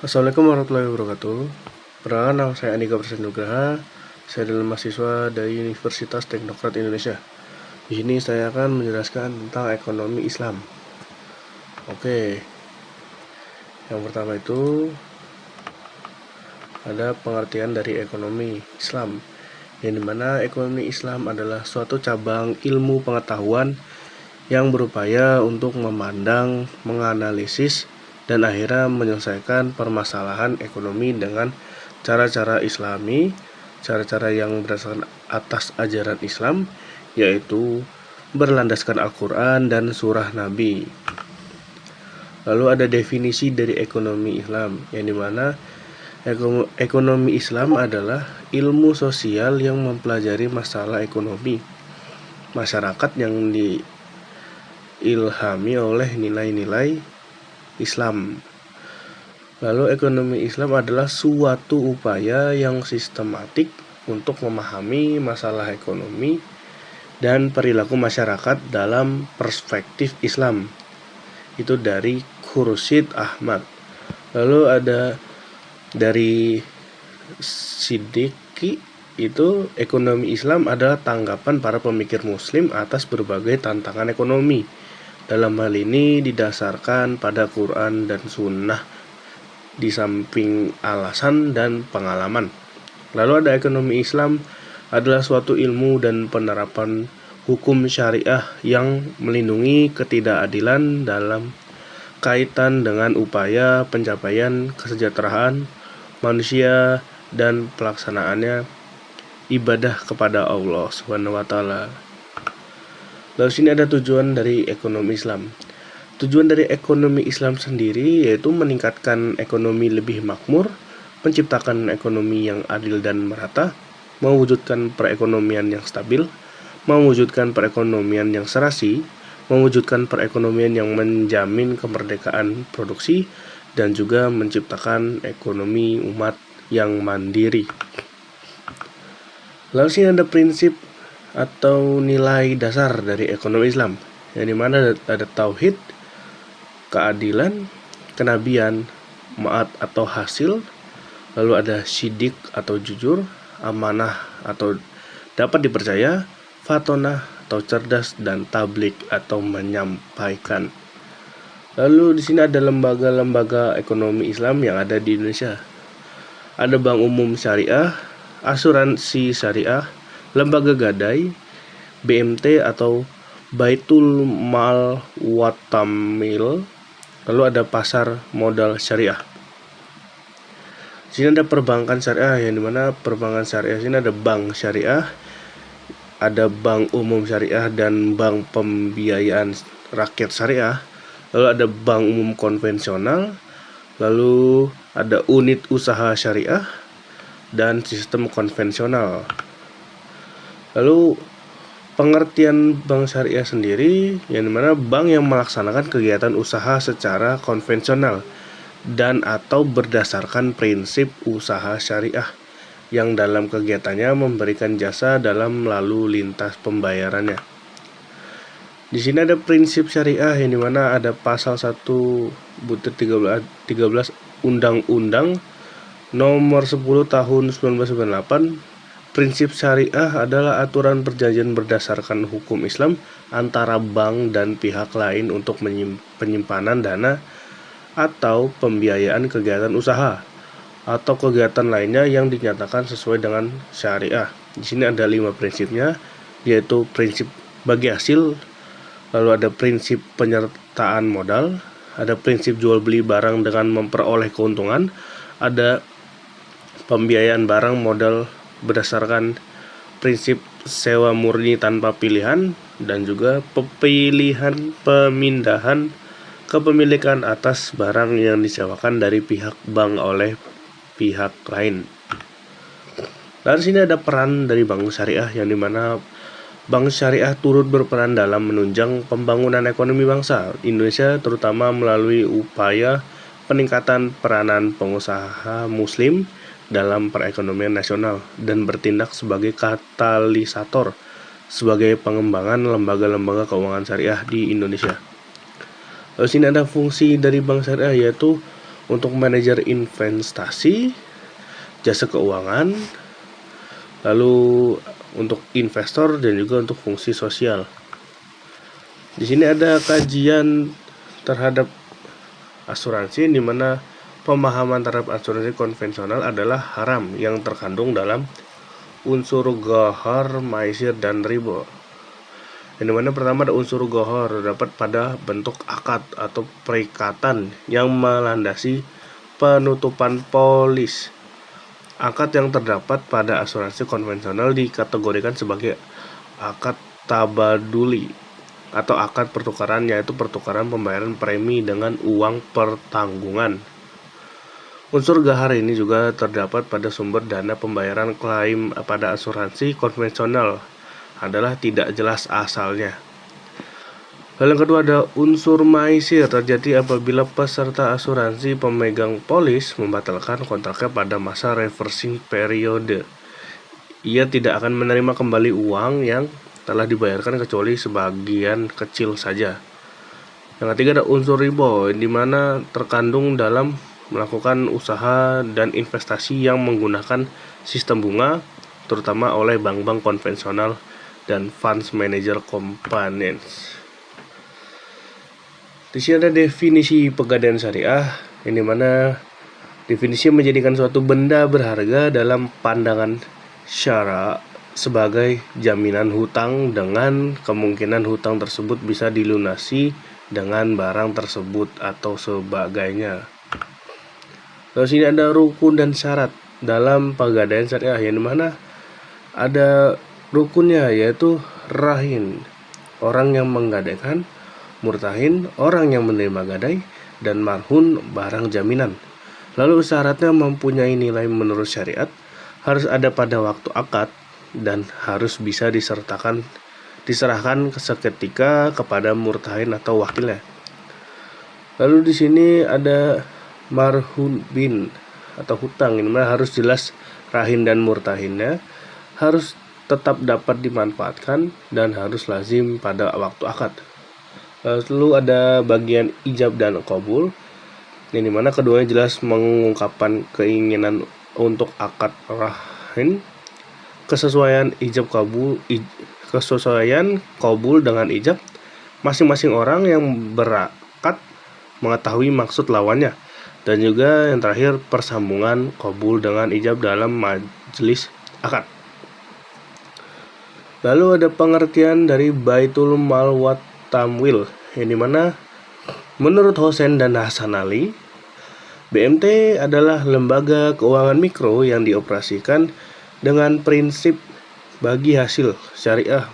Assalamualaikum warahmatullahi wabarakatuh. Perkenalkan, nama saya Andika Prasenugraha. Saya adalah mahasiswa dari Universitas Teknokrat Indonesia. Di sini saya akan menjelaskan tentang ekonomi Islam. Oke, yang pertama itu ada pengertian dari ekonomi Islam, yang dimana ekonomi Islam adalah suatu cabang ilmu pengetahuan yang berupaya untuk memandang, menganalisis, dan akhirnya menyelesaikan permasalahan ekonomi dengan cara-cara Islami, cara-cara yang berdasarkan atas ajaran Islam, yaitu berlandaskan Al-Quran dan surah Nabi. Lalu ada definisi dari ekonomi Islam, yang dimana ekonomi Islam adalah ilmu sosial yang mempelajari masalah ekonomi masyarakat yang diilhami oleh nilai-nilai Islam. Lalu ekonomi Islam adalah suatu upaya yang sistematik untuk memahami masalah ekonomi dan perilaku masyarakat dalam perspektif Islam. Itu dari Khursyid Ahmad. Lalu ada dari Siddiqi, itu ekonomi Islam adalah tanggapan para pemikir muslim atas berbagai tantangan ekonomi. Dalam hal ini didasarkan pada Quran dan Sunnah di samping alasan dan pengalaman. Lalu ada ekonomi Islam adalah suatu ilmu dan penerapan hukum syariah yang melindungi ketidakadilan dalam kaitan dengan upaya pencapaian kesejahteraan manusia dan pelaksanaannya ibadah kepada Allah SWT. Lalu sini ada tujuan dari ekonomi Islam. Tujuan dari ekonomi Islam sendiri yaitu meningkatkan ekonomi lebih makmur, menciptakan ekonomi yang adil dan merata, mewujudkan perekonomian yang stabil, mewujudkan perekonomian yang serasi, mewujudkan perekonomian yang menjamin kemerdekaan produksi, dan juga menciptakan ekonomi umat yang mandiri. Lalu sini ada prinsip atau nilai dasar dari ekonomi Islam, yang dimana ada tauhid, keadilan, kenabian, ma'ad atau hasil, lalu ada syidik atau jujur, amanah atau dapat dipercaya, fatonah atau cerdas, dan tablik atau menyampaikan. Lalu di sini ada lembaga-lembaga ekonomi Islam yang ada di Indonesia. Ada Bank Umum Syariah, Asuransi Syariah, Lembaga Gadai, BMT atau Baitul Mal Watamil. Lalu ada Pasar Modal Syariah. Di sini ada perbankan syariah, yang dimana perbankan syariah sini ada bank syariah, ada bank umum syariah, dan bank pembiayaan rakyat syariah. Lalu ada bank umum konvensional, lalu ada unit usaha syariah, dan sistem konvensional. Lalu pengertian bank syariah sendiri, yang dimana bank yang melaksanakan kegiatan usaha secara konvensional dan atau berdasarkan prinsip usaha syariah, yang dalam kegiatannya memberikan jasa dalam lalu lintas pembayarannya. Di sini ada prinsip syariah, yang dimana ada pasal 1/13 Undang-Undang Nomor 10 Tahun 1998. Prinsip syariah adalah aturan perjanjian berdasarkan hukum Islam antara bank dan pihak lain untuk penyimpanan dana atau pembiayaan kegiatan usaha atau kegiatan lainnya yang dinyatakan sesuai dengan syariah. Di sini ada 5 prinsipnya, yaitu prinsip bagi hasil, lalu ada prinsip penyertaan modal, ada prinsip jual beli barang dengan memperoleh keuntungan, ada pembiayaan barang modal berdasarkan prinsip sewa murni tanpa pilihan, dan juga pemindahan kepemilikan atas barang yang disewakan dari pihak bank oleh pihak lain. Lalu sini ada peran dari bank syariah, yang dimana bank syariah turut berperan dalam menunjang pembangunan ekonomi bangsa Indonesia, terutama melalui upaya peningkatan peranan pengusaha muslim dalam perekonomian nasional dan bertindak sebagai katalisator sebagai pengembangan lembaga-lembaga keuangan syariah di Indonesia. Lalu sini ada fungsi dari bank syariah, yaitu untuk manajer investasi, jasa keuangan, lalu untuk investor dan juga untuk fungsi sosial. Di sini ada kajian terhadap asuransi, di mana pemahaman terhadap asuransi konvensional adalah haram yang terkandung dalam unsur gohor, maisir, dan ribo. Yang dimana pertama ada unsur gohor, dapat pada bentuk akad atau perikatan yang melandasi penutupan polis. Akad yang terdapat pada asuransi konvensional dikategorikan sebagai akad tabaduli atau akad pertukaran, yaitu pertukaran pembayaran premi dengan uang pertanggungan. Unsur gahar ini juga terdapat pada sumber dana pembayaran klaim pada asuransi konvensional adalah tidak jelas asalnya. Hal yang kedua ada unsur maisir, terjadi apabila peserta asuransi pemegang polis membatalkan kontraknya pada masa reversing periode. Ia tidak akan menerima kembali uang yang telah dibayarkan kecuali sebagian kecil saja. Yang ketiga ada unsur ribo, di mana terkandung dalam melakukan usaha dan investasi yang menggunakan sistem bunga, terutama oleh bank-bank konvensional dan funds manager companies. Di sini ada definisi pegadaian syariah, yang dimana definisi menjadikan suatu benda berharga dalam pandangan syara sebagai jaminan hutang dengan kemungkinan hutang tersebut bisa dilunasi dengan barang tersebut atau sebagainya. Lalu sini ada rukun dan syarat dalam pegadaian syariah, yang dimana ada rukunnya, yaitu rahin, orang yang menggadaikan, murtahin, orang yang menerima gadai, dan marhun, barang jaminan. Lalu syaratnya mempunyai nilai menurut syariat, harus ada pada waktu akad, dan harus bisa diserahkan seketika kepada murtahin atau wakilnya. Lalu di sini ada marhun bin atau hutang, ini harus jelas rahin dan murtahinnya, harus tetap dapat dimanfaatkan, dan harus lazim pada waktu akad. Lalu ada bagian ijab dan qabul, yang dimana keduanya jelas mengungkapkan keinginan untuk akad rahin, kesesuaian qabul dengan ijab, masing-masing orang yang berakad mengetahui maksud lawannya, dan juga yang terakhir persambungan qabul dengan ijab dalam majelis akad. Lalu ada pengertian dari Baitul Mal wa Tamwil, yang dimana menurut Hosen dan Hasan Ali, BMT adalah lembaga keuangan mikro yang dioperasikan dengan prinsip bagi hasil syariah,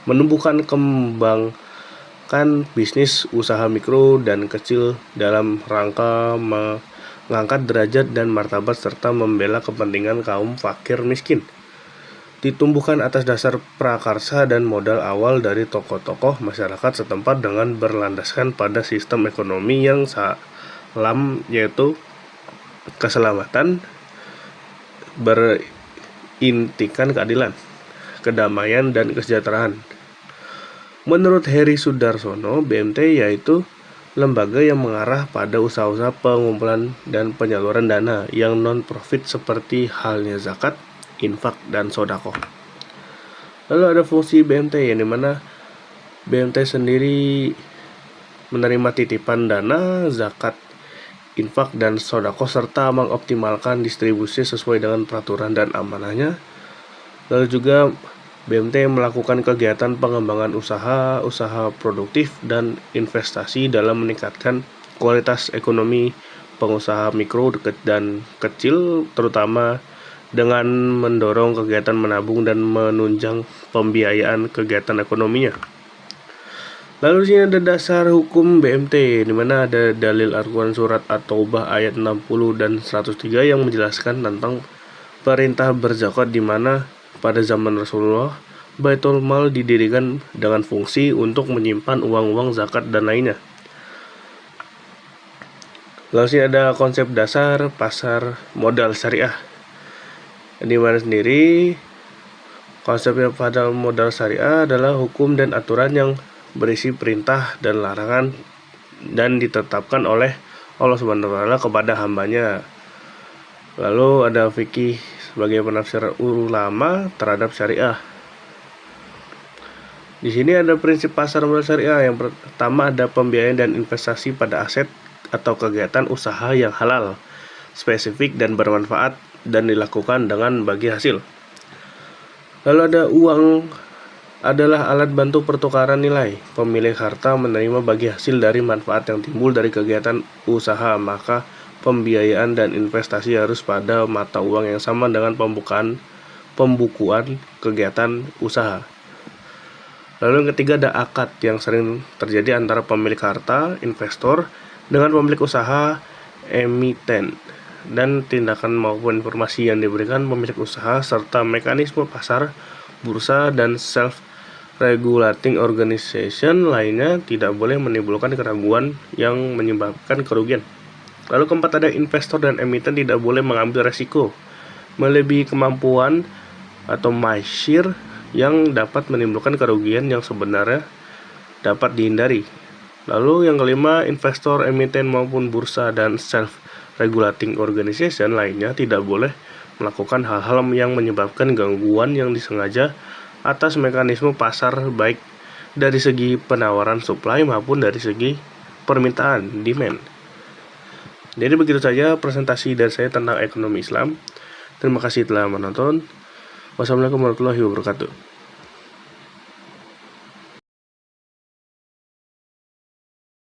menumbuhkan kembangkan bisnis usaha mikro dan kecil dalam rangka mengangkat derajat dan martabat serta membela kepentingan kaum fakir miskin. Ditumbuhkan atas dasar prakarsa dan modal awal dari tokoh-tokoh masyarakat setempat dengan berlandaskan pada sistem ekonomi yang salam, yaitu keselamatan, berintikan keadilan, kedamaian, dan kesejahteraan. Menurut Heri Sudarsono, BMT yaitu lembaga yang mengarah pada usaha-usaha pengumpulan dan penyaluran dana yang non-profit seperti halnya zakat, infak, dan sodakoh. Lalu ada fungsi BMT, yang dimana BMT sendiri menerima titipan dana, zakat, infak, dan sodakoh serta mengoptimalkan distribusi sesuai dengan peraturan dan amanahnya. Lalu juga BMT melakukan kegiatan pengembangan usaha produktif dan investasi dalam meningkatkan kualitas ekonomi pengusaha mikro dan kecil, terutama dengan mendorong kegiatan menabung dan menunjang pembiayaan kegiatan ekonominya. Lalu di sini ada dasar hukum BMT, di mana ada dalil Al-Quran surat At-Taubah ayat 60 dan 103 yang menjelaskan tentang perintah berzakat, di mana pada zaman Rasulullah Baitul Mal didirikan dengan fungsi untuk menyimpan uang-uang zakat dan lainnya. Lalu sini ada konsep dasar pasar modal syariah, di mana sendiri konsepnya pada modal syariah adalah hukum dan aturan yang berisi perintah dan larangan dan ditetapkan oleh Allah Subhanahu wa taala kepada hambanya. Lalu ada fikih sebagai penafsir ulama terhadap syariah. Di sini ada prinsip pasar modal syariah. Yang pertama ada pembiayaan dan investasi pada aset atau kegiatan usaha yang halal, spesifik dan bermanfaat dan dilakukan dengan bagi hasil. Lalu ada uang adalah alat bantu pertukaran nilai. Pemilik harta menerima bagi hasil dari manfaat yang timbul dari kegiatan usaha, maka pembiayaan dan investasi harus pada mata uang yang sama dengan pembukuan kegiatan usaha. Lalu yang ketiga ada akad yang sering terjadi antara pemilik harta, investor, dengan pemilik usaha, emiten, dan tindakan maupun informasi yang diberikan pemilik usaha serta mekanisme pasar, bursa, dan self-regulating organization lainnya tidak boleh menimbulkan keraguan yang menyebabkan kerugian. Lalu keempat ada investor dan emiten tidak boleh mengambil resiko melebihi kemampuan atau maisir yang dapat menimbulkan kerugian yang sebenarnya dapat dihindari. Lalu yang kelima, investor, emiten maupun bursa dan self-regulating organization lainnya tidak boleh melakukan hal-hal yang menyebabkan gangguan yang disengaja atas mekanisme pasar baik dari segi penawaran supply maupun dari segi permintaan demand. Jadi begitu saja presentasi dari saya tentang ekonomi Islam. Terima kasih telah menonton. Wassalamualaikum warahmatullahi wabarakatuh.